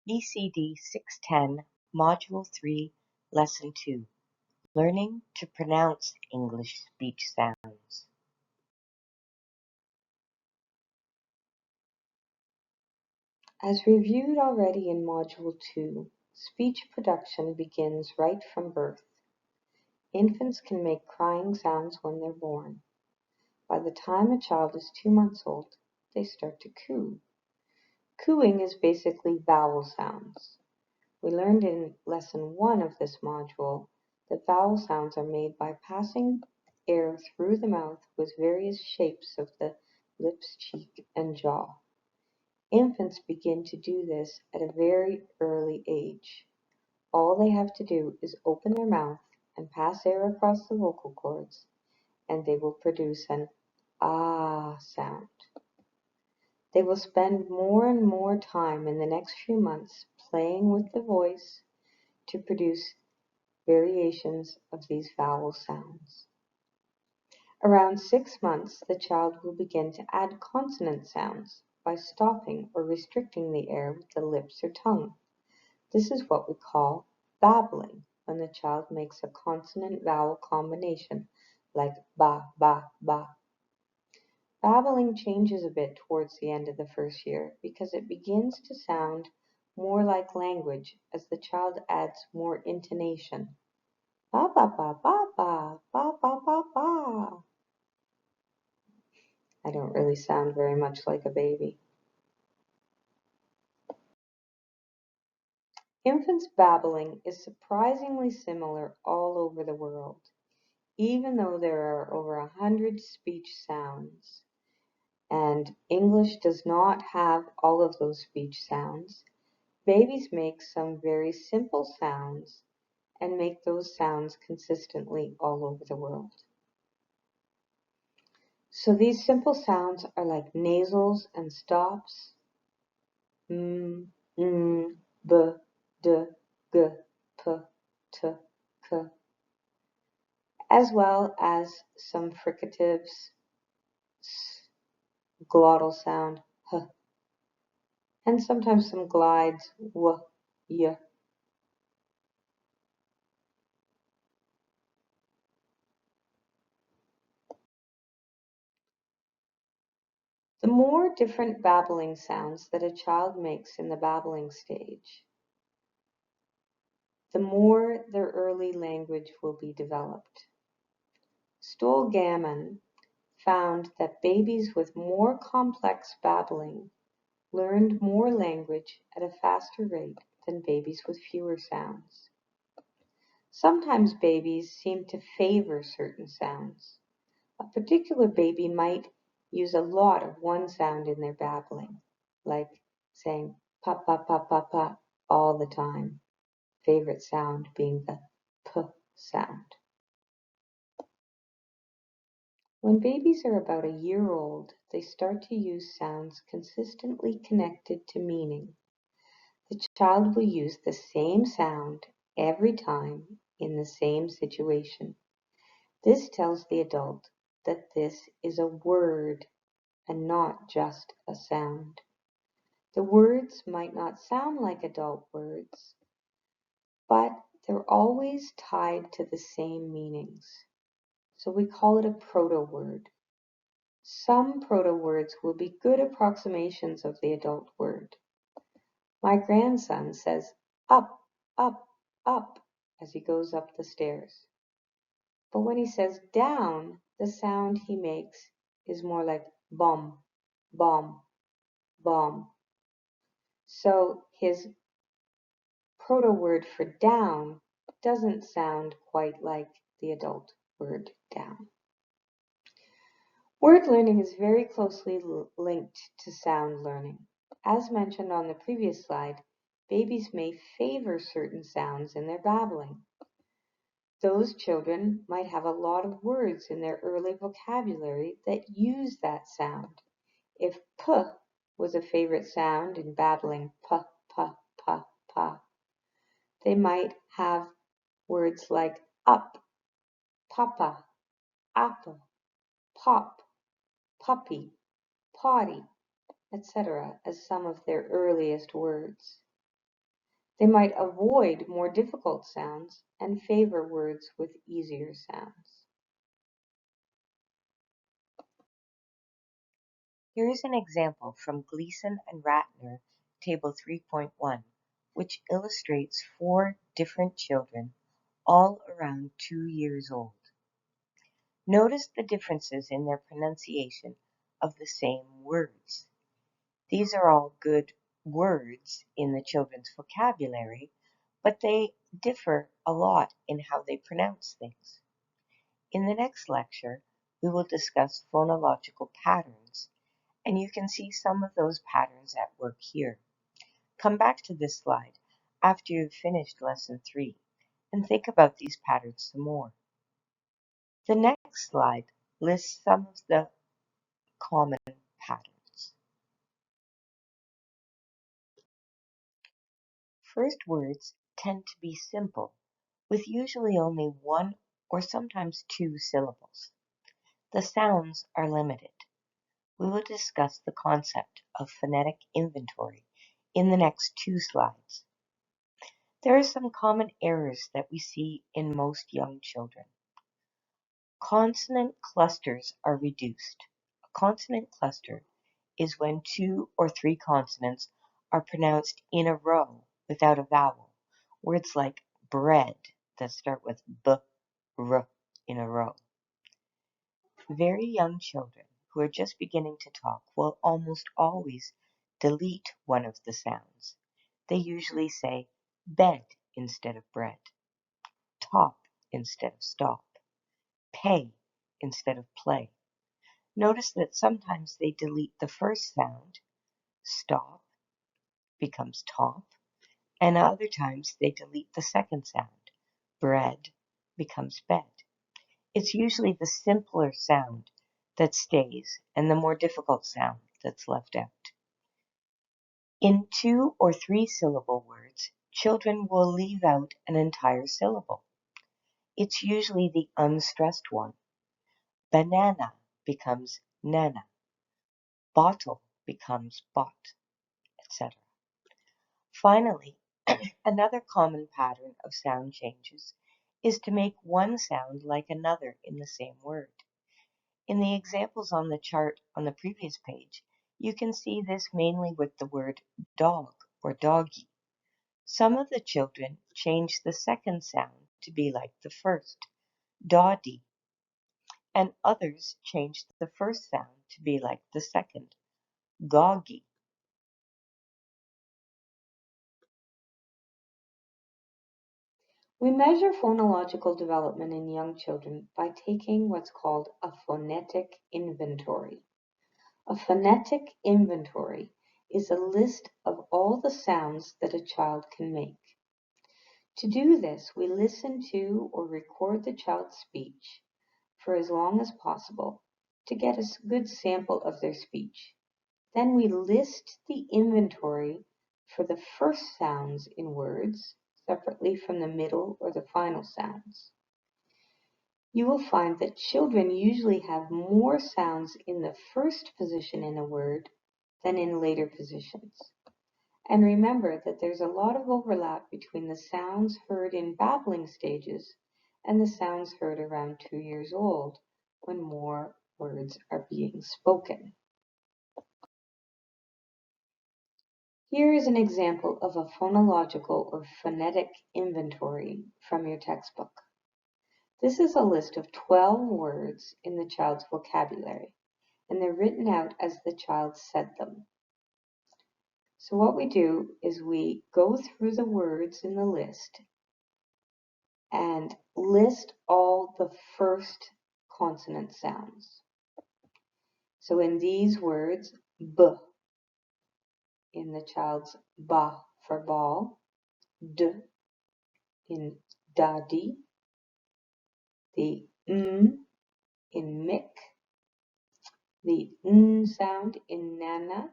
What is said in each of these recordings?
BCD610 Module 3 Lesson 2 Learning to Pronounce English Speech Sounds. As reviewed already in Module 2, speech production begins right from birth. Infants can make crying sounds when they're born. By the time a child is 2 months old, they start to coo. Cooing is basically vowel sounds. We learned in Lesson 1 of this module that vowel sounds are made by passing air through the mouth with various shapes of the lips, cheek, and jaw. Infants begin to do this at a very early age. All they have to do is open their mouth and pass air across the vocal cords, and they will produce an ah sound. They will spend more and more time in the next few months playing with the voice to produce variations of these vowel sounds. Around 6 months, the child will begin to add consonant sounds by stopping or restricting the air with the lips or tongue. This is what we call babbling, when the child makes a consonant-vowel combination like ba, ba, ba. Babbling changes a bit towards the end of the first year because it begins to sound more like language as the child adds more intonation. Ba, ba, ba, ba, ba, ba, ba, ba, ba. I don't really sound very much like a baby. Infants' babbling is surprisingly similar all over the world. Even though there are over 100 speech sounds, and English does not have all of those speech sounds, babies make some very simple sounds and make those sounds consistently all over the world. So these simple sounds are like nasals and stops, b, d, g, p, t, k, as well as some fricatives, s, glottal sound, h, and sometimes some glides, w, y. The more different babbling sounds that a child makes in the babbling stage, the more their early language will be developed. Stoll-Gammon found that babies with more complex babbling learned more language at a faster rate than babies with fewer sounds. Sometimes babies seem to favor certain sounds. A particular baby might use a lot of one sound in their babbling, like saying pa pa pa pa pa all the time, favorite sound being the p sound. When babies are about a year old, they start to use sounds consistently connected to meaning. The child will use the same sound every time in the same situation. This tells the adult that this is a word and not just a sound. The words might not sound like adult words, but they're always tied to the same meanings. So we call it a proto-word. Some proto-words will be good approximations of the adult word. My grandson says up, up, up as he goes up the stairs. But when he says down, the sound he makes is more like bum, bum, bum. So his proto-word for down doesn't sound quite like the adult word down. Word learning is very closely linked to sound learning. As mentioned on the previous slide, babies may favor certain sounds in their babbling. Those children might have a lot of words in their early vocabulary that use that sound. If p was a favorite sound in babbling, p, p, p, p, they might have words like up, papa, apple, pop, puppy, potty, etc. as some of their earliest words. They might avoid more difficult sounds and favor words with easier sounds. Here is an example from Gleason and Ratner, Table 3.1, which illustrates 4 different children, all around 2 years old. Notice the differences in their pronunciation of the same words. These are all good words in the children's vocabulary, but they differ a lot in how they pronounce things. In the next lecture, we will discuss phonological patterns, and you can see some of those patterns at work here. Come back to this slide after you've finished Lesson 3 and think about these patterns some more. The next slide lists some of the common patterns. First words tend to be simple, with usually only 1 or sometimes 2 syllables. The sounds are limited. We will discuss the concept of phonetic inventory in the next 2 slides. There are some common errors that we see in most young children. Consonant clusters are reduced. A consonant cluster is when 2 or 3 consonants are pronounced in a row without a vowel. Words like bread that start with b, r in a row. Very young children who are just beginning to talk will almost always delete one of the sounds. They usually say bed instead of bread, top instead of stop, pay instead of play. Notice that sometimes they delete the first sound, stop becomes top, and other times they delete the second sound, bread becomes bed. It's usually the simpler sound that stays and the more difficult sound that's left out. In 2 or 3 syllable words, children will leave out an entire syllable. It's usually the unstressed one. Banana becomes nana. Bottle becomes bot, etc. Finally, another common pattern of sound changes is to make one sound like another in the same word. In the examples on the chart on the previous page, you can see this mainly with the word dog or doggy. Some of the children change the second sound to be like the first, doddy, and others change the first sound to be like the second, goggy. We measure phonological development in young children by taking what's called a phonetic inventory. A phonetic inventory is a list of all the sounds that a child can make. To do this, we listen to or record the child's speech for as long as possible to get a good sample of their speech. Then we list the inventory for the first sounds in words separately from the middle or the final sounds. You will find that children usually have more sounds in the first position in a word than in later positions. And remember that there's a lot of overlap between the sounds heard in babbling stages and the sounds heard around 2 years old when more words are being spoken. Here is an example of a phonological or phonetic inventory from your textbook. This is a list of 12 words in the child's vocabulary, and they're written out as the child said them. So what we do is we go through the words in the list and list all the first consonant sounds. So in these words, b, in the child's ba for ball, d in daddy, the in mick, the n sound in nana,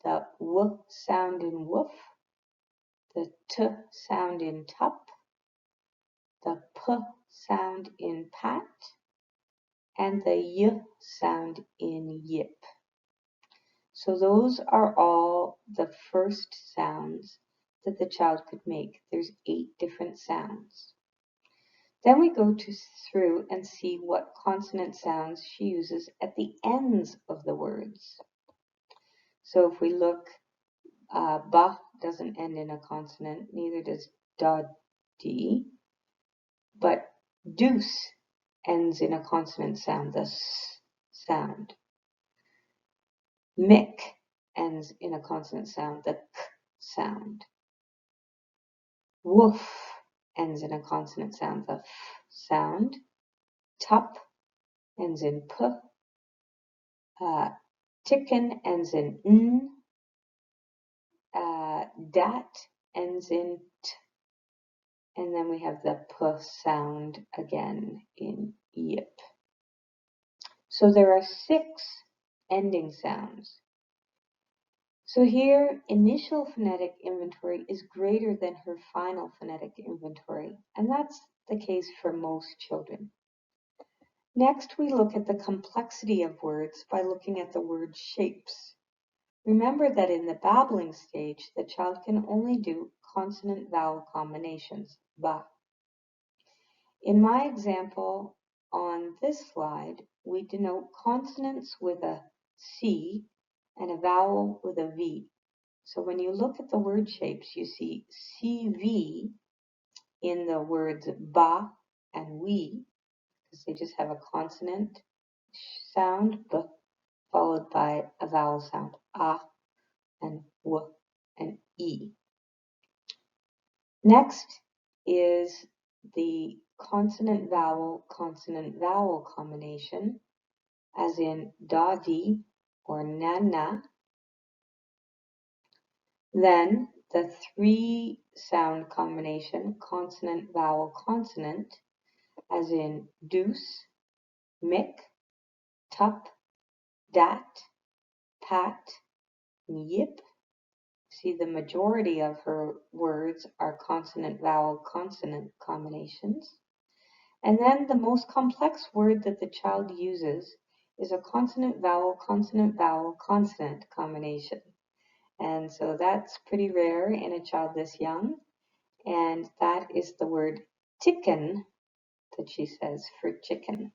the w sound in woof, the t sound in tup, the p sound in pat, and the y sound in yip. So those are all the first sounds that the child could make. There's 8 different sounds. Then we go through and see what consonant sounds she uses at the ends of the words. So if we look, ba doesn't end in a consonant, neither does da, di, but deuce ends in a consonant sound, the s sound. Mick ends in a consonant sound, the k sound. Woof ends in a consonant sound, the f sound. Tup ends in p. Ticken ends in n. Dat ends in t. And then we have the p sound again in yip. So there are 6 ending sounds. So here, initial phonetic inventory is greater than her final phonetic inventory, and that's the case for most children. Next, we look at the complexity of words by looking at the word shapes. Remember that in the babbling stage, the child can only do consonant-vowel combinations, ba. In my example on this slide, we denote consonants with a C and a vowel with a V. So when you look at the word shapes, you see CV in the words ba and we, because they just have a consonant sound, b, followed by a vowel sound, a and w and e. Next is the consonant-vowel combination, as in da, di, or na, na. Then the 3-sound combination, consonant-vowel-consonant, as in deuce, mick, tup, dat, pat, yip. See, the majority of her words are consonant-vowel-consonant combinations. And then the most complex word that the child uses is a consonant-vowel consonant combination. And so that's pretty rare in a child this young. And that is the word chicken that she says for chicken.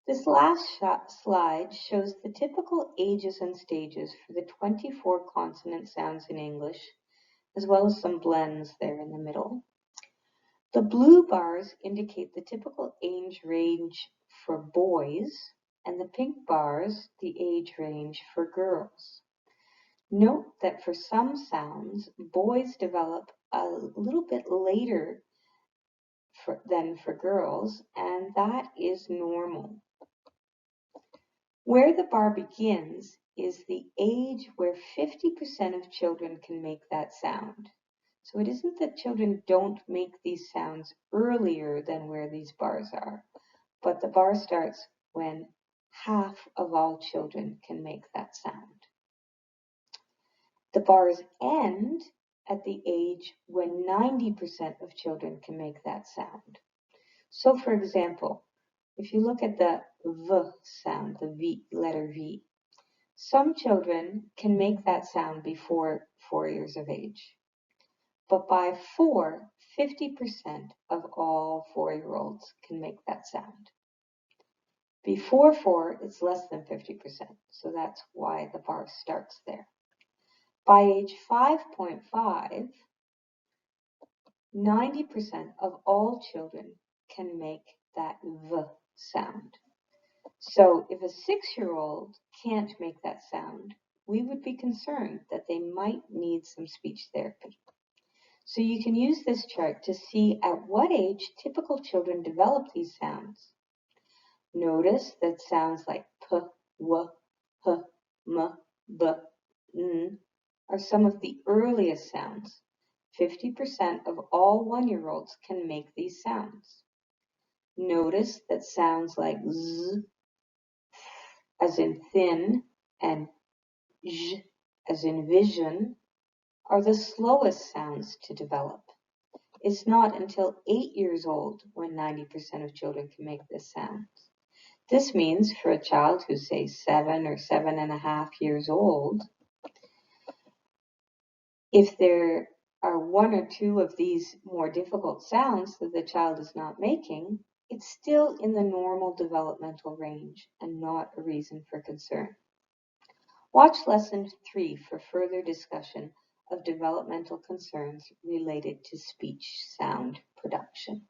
This last slide shows the typical ages and stages for the 24 consonant sounds in English, as well as some blends there in the middle. The blue bars indicate the typical age range for boys, and the pink bars the age range for girls. Note that for some sounds, boys develop a little bit later than for girls, and that is normal. Where the bar begins is the age where 50% of children can make that sound. So it isn't that children don't make these sounds earlier than where these bars are, but the bar starts when half of all children can make that sound. The bars end at the age when 90% of children can make that sound. So for example, if you look at the V sound, the V, letter V, some children can make that sound before 4 years of age. But by 4, 50% of all 4-year-olds can make that sound. Before 4, it's less than 50%, so that's why the bar starts there. By age 5.5, 90% of all children can make that V sound. So if a 6-year-old can't make that sound, we would be concerned that they might need some speech therapy. So you can use this chart to see at what age typical children develop these sounds. Notice that sounds like p, w, h, m, b, n are some of the earliest sounds. 50% of all 1-year-olds can make these sounds. Notice that sounds like z, as in thin, and zh, as in vision, are the slowest sounds to develop. It's not until 8 years old when 90% of children can make this sound. This means for a child who's, say, 7 or 7.5 years old, if there are one or two of these more difficult sounds that the child is not making, it's still in the normal developmental range and not a reason for concern. Watch Lesson 3 for further discussion of developmental concerns related to speech sound production.